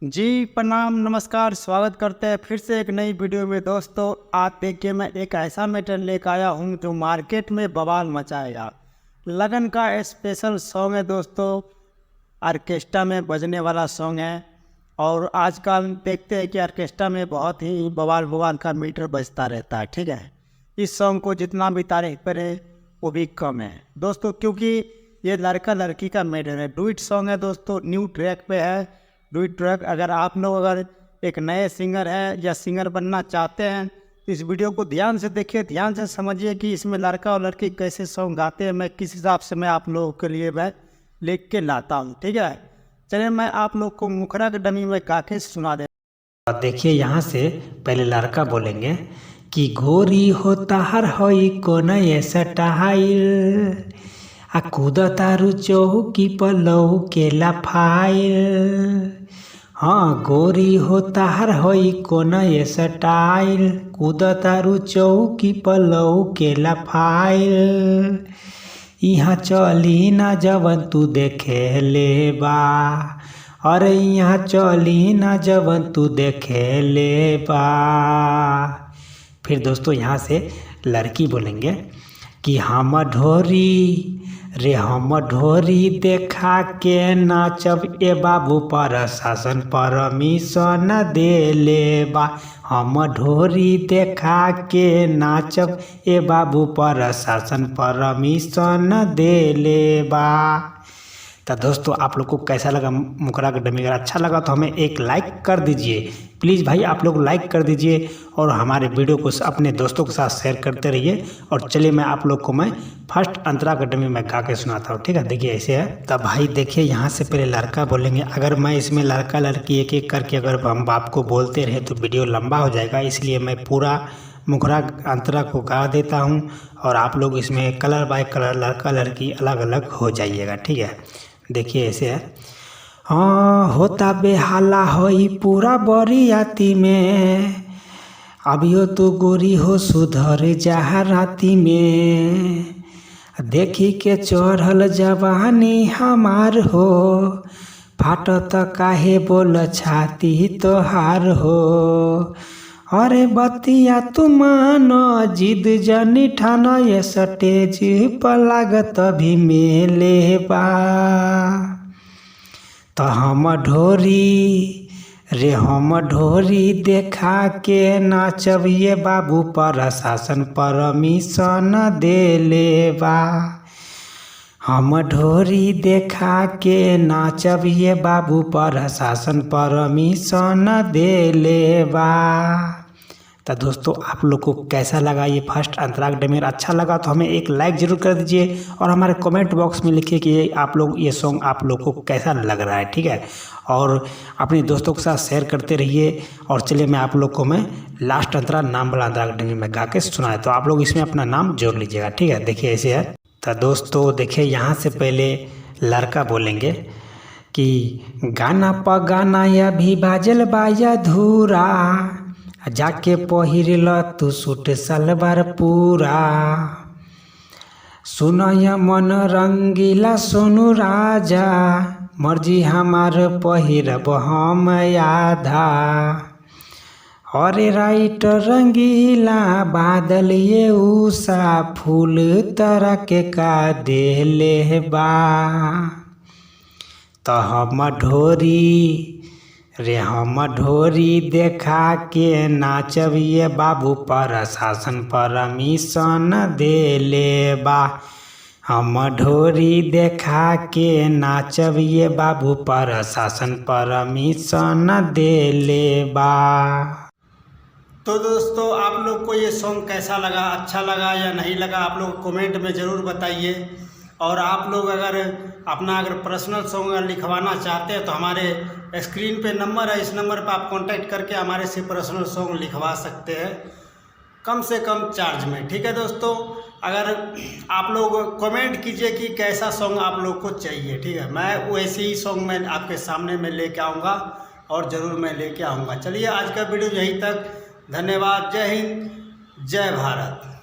जी प्रणाम नमस्कार, स्वागत करते हैं फिर से एक नई वीडियो में। दोस्तों आज देखिए मैं एक ऐसा मैटर लेकर आया हूँ जो मार्केट में बवाल मचाएगा। लगन का स्पेशल सॉन्ग है दोस्तों, ऑर्केस्ट्रा में बजने वाला सॉन्ग है। और आजकल देखते हैं कि ऑर्केस्ट्रा में बहुत ही बवाल का मीटर बजता रहता है। ठीक है, इस सॉन्ग को जितना भी तारीफ करें वो भी कम है दोस्तों, क्योंकि ये लड़का लड़की का मैटर है। डुइट सॉन्ग है दोस्तों, न्यू ट्रैक पे है डुइट ट्रैक। अगर आप लोग अगर एक नए सिंगर है या सिंगर बनना चाहते हैं तो इस वीडियो को ध्यान से देखिए, ध्यान से समझिए कि इसमें लड़का और लड़की कैसे सॉन्ग गाते हैं। मैं किस हिसाब से मैं आप लोगों के लिए मैं लिख के लाता हूँ। ठीक है, चलिए मैं आप लोग को मुखरा के डमी में गा के सुना दे। देखिए यहाँ से पहले लड़का बोलेंगे कि गोरी होता हर होई कोन ऐसा टहाइल आ कूद तारू चौकी पलऊ केला फाइल। हाँ, गोरी होता हर होई कोन ऐसा टाइल कूद तारू चौकी पलऊ केला फाइल। यहाँ चली ना जवन तू देखे ले बा, अरे यहाँ चली ना जवन तू देखे ले बा। फिर दोस्तों यहाँ से लड़की बोलेंगे कि हम ढोरी रे हम ढोरी देखा के नाचब ए बाबू प्रशासन परमिशन दे ले बा। हम ढोरी देखा के नाचब ए बाबू प्रशासन परमिशन दे ले बा। तो दोस्तों आप लोग को कैसा लगा मुखरा का डमी? अगर अच्छा लगा तो हमें एक लाइक कर दीजिए प्लीज़ भाई, आप लोग लाइक कर दीजिए और हमारे वीडियो को अपने दोस्तों के साथ शेयर करते रहिए। और चलिए मैं आप लोग को मैं फर्स्ट अंतरा का डमी में गा के सुनाता हूँ। ठीक है, देखिए ऐसे है। तब भाई देखिए यहाँ से पहले लड़का बोलेंगे। अगर मैं इसमें लड़का लड़की एक एक करके अगर हम बाप को बोलते रहे तो वीडियो लंबा हो जाएगा, इसलिए मैं पूरा मुखरा अंतरा को गा देता हूँ और आप लोग इसमें कलर बाय कलर लड़का लड़की अलग अलग हो जाइएगा। ठीक है, देखिए ऐसे है। हाँ, होता बेहाला होई पूरा बरियाती में, अभियो तो गोरी हो सुधर जहा राती में। देखी के चढ़ल जवानी हमार हो, फाटत काहे बोल छाती तोहार हो। अरे बतिया तू मानो जिद जनी ठाना, ये स्टेज पर लागत भी मेले बा। तो हम ढोरी रे हम ढोरी देखा के नाचब ये बाबू प्रशासन परमिशन दे ले बा। हम ढोरी देखा के नाचब ये बाबू प्रशासन परमिशन दे ले बा। तो दोस्तों आप लोग को कैसा लगा ये फर्स्ट अंतरा का डमी? अच्छा लगा तो हमें एक लाइक ज़रूर कर दीजिए और हमारे कमेंट बॉक्स में लिखिए कि आप लोग ये सॉन्ग आप लोग को कैसा लग रहा है। ठीक है, और अपने दोस्तों के साथ शेयर करते रहिए। और चलिए मैं आप लोग को मैं लास्ट अंतरा नाम वाला अंतरा का डमी में गा के सुनाए, तो आप लोग इसमें अपना नाम जोड़ लीजिएगा। ठीक है, देखिए ऐसे है। तो दोस्तों देखिए यहाँ से पहले लड़का बोलेंगे कि गाना प गाना या भी बाजल बाया धूरा, जाके पहिरल तू सूट सलवार पूरा। सुनय मन रंगीला सोनू राजा, मर्जी हमार पहिरब हम आधा। अरे राइट रंगीला बादल ये उषा, फूल तरह के का देले बा। तो हम ढोरी रे हम ढोरी देखा के नाचब ये बाबू प्रशासन परमिशन दे ले बा। हम ढोरी देखा के नाचब ये बाबू प्रशासन परमिशन दे ले बा। तो दोस्तों आप लोग को ये सॉन्ग कैसा लगा, अच्छा लगा या नहीं लगा, आप लोग कमेंट में ज़रूर बताइए। और आप लोग अगर अपना पर्सनल सॉन्ग लिखवाना चाहते हैं तो हमारे स्क्रीन पे नंबर है, इस नंबर पर आप कांटेक्ट करके हमारे से पर्सनल सॉन्ग लिखवा सकते हैं कम से कम चार्ज में। ठीक है दोस्तों, अगर आप लोग कमेंट कीजिए कि कैसा सॉन्ग आप लोग को चाहिए। ठीक है, मैं वैसे ही सॉन्ग मैं आपके सामने में लेके आऊँगा और ज़रूर मैं लेके आऊँगा। चलिए आज का वीडियो यहीं तक, धन्यवाद, जय हिंद, जय भारत।